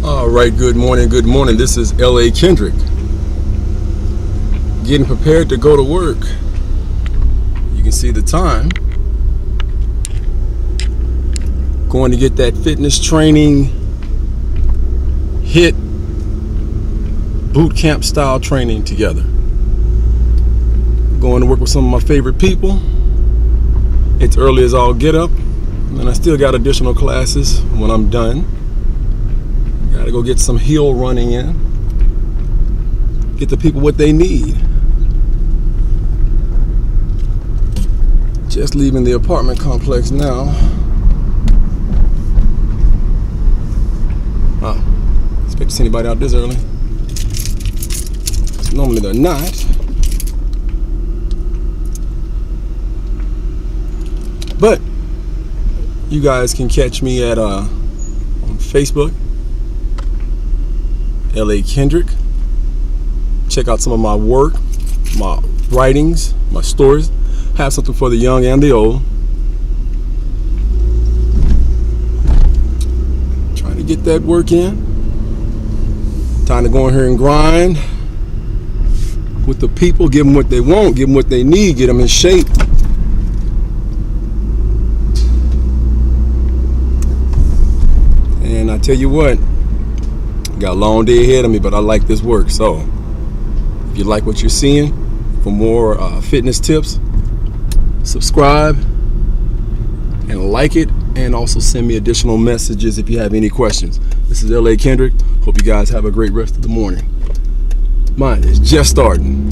All right, good morning. This is L.A. Kendrick. Getting prepared to go to work. You can see the time. Going to get that fitness training HIIT bootcamp style training together. Going to work with some of my favorite people. It's early as all get up, and I still got additional classes when I'm done. Gotta go get some hill running in. Get the people what they need. Just leaving the apartment complex now. Wow, expect to see anybody out this early. Normally they're not. But you guys can catch me at on Facebook, L.A. Kendrick. Check out some of my work, my writings, my stories. Have something for the young and the old. Trying to get that work in. Time to go in here and grind with the people, give them what they want, give them what they need, get them in shape. And I tell you what, got a long day ahead of me, but I like this work. So if you like what you're seeing, for more fitness tips, subscribe and like it, and also send me additional messages if you have any questions. This is L.A. Kendrick. Hope you guys have a great rest of the morning. Mine is just starting.